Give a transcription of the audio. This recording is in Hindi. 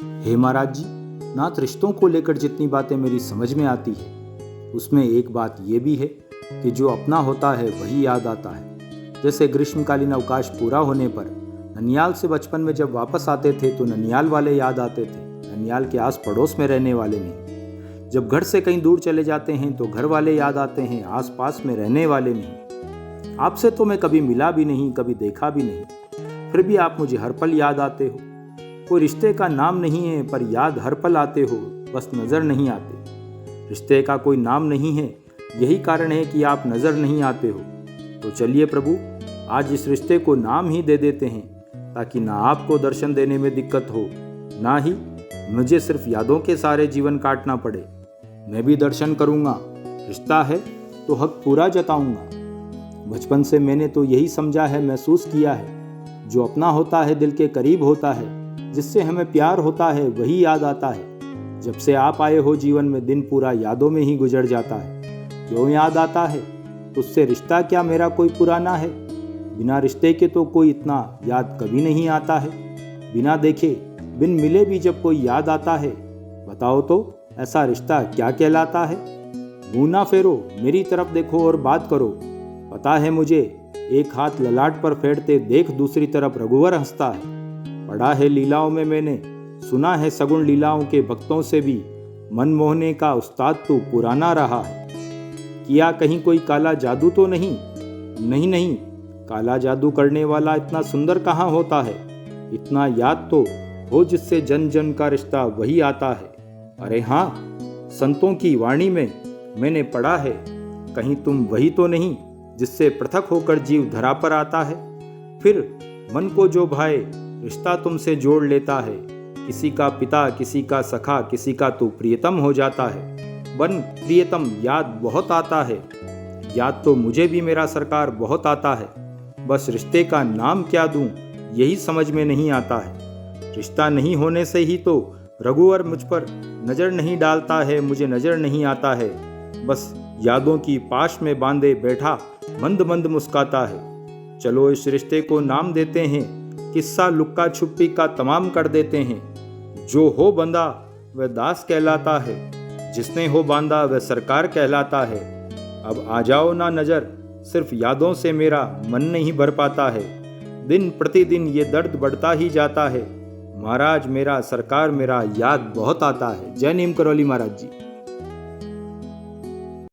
हे महाराज जी, नाथ रिश्तों को लेकर जितनी बातें मेरी समझ में आती है उसमें एक बात ये भी है कि जो अपना होता है वही याद आता है। जैसे ग्रीष्मकालीन अवकाश पूरा होने पर ननियाल से बचपन में जब वापस आते थे तो ननियाल वाले याद आते थे, ननियाल के आस पड़ोस में रहने वाले नहीं। जब घर से कहीं दूर चले जाते हैं तो घर वाले याद आते हैं, आस पास में रहने वाले नहीं। आपसे तो मैं कभी मिला भी नहीं, कभी देखा भी नहीं, फिर भी आप मुझे हर पल याद आते हो। कोई रिश्ते का नाम नहीं है पर याद हर पल आते हो, बस नज़र नहीं आते। रिश्ते का कोई नाम नहीं है, यही कारण है कि आप नज़र नहीं आते हो। तो चलिए प्रभु, आज इस रिश्ते को नाम ही दे देते हैं ताकि ना आपको दर्शन देने में दिक्कत हो, ना ही मुझे सिर्फ यादों के सारे जीवन काटना पड़े। मैं भी दर्शन करूँगा, रिश्ता है तो हक पूरा जताऊँगा। बचपन से मैंने तो यही समझा है, महसूस किया है, जो अपना होता है दिल के करीब होता है, जिससे हमें प्यार होता है वही याद आता है। जब से आप आए हो जीवन में दिन पूरा यादों में ही गुजर जाता है। क्यों याद आता है? उससे रिश्ता क्या मेरा कोई पुराना है? बिना रिश्ते के तो कोई इतना याद कभी नहीं आता है। बिना देखे बिन मिले भी जब कोई याद आता है, बताओ तो ऐसा रिश्ता क्या कहलाता है? मुँह ना फेरो, मेरी तरफ देखो और बात करो। पता है मुझे, एक हाथ ललाट पर फेरते देख दूसरी तरफ रघुवर हंसता है। पढ़ा है लीलाओं में मैंने, सुना है सगुण लीलाओं के भक्तों से भी, मन मोहने का उस्ताद तू पुराना रहा है। किया कहीं कोई काला जादू तो नहीं? नहीं नहीं, काला जादू करने वाला इतना सुंदर कहाँ होता है। इतना याद तो हो जिससे जन जन का रिश्ता वही आता है। अरे हाँ, संतों की वाणी में मैंने पढ़ा है, कहीं तुम वही तो नहीं जिससे पृथक होकर जीव धरा पर आता है। फिर मन को जो भाए रिश्ता तुमसे जोड़ लेता है। किसी का पिता, किसी का सखा, किसी का तो प्रियतम हो जाता है। बन प्रियतम याद बहुत आता है। याद तो मुझे भी मेरा सरकार बहुत आता है। बस रिश्ते का नाम क्या दूं यही समझ में नहीं आता है। रिश्ता नहीं होने से ही तो रघुवर मुझ पर नज़र नहीं डालता है, मुझे नज़र नहीं आता है। बस यादों की पाश में बांधे बैठा मंद मंद मुस्काता है। चलो इस रिश्ते को नाम देते हैं, किस्सा लुक्का छुपी का तमाम कर देते हैं। जो हो बंधा वह दास कहलाता है, जिसने हो बांधा वह सरकार कहलाता है। अब आ जाओ ना नज़र, सिर्फ यादों से मेरा मन नहीं भर पाता है। दिन प्रतिदिन ये दर्द बढ़ता ही जाता है। महाराज मेरा, सरकार मेरा, याद बहुत आता है। जय नीम करौली महाराज जी।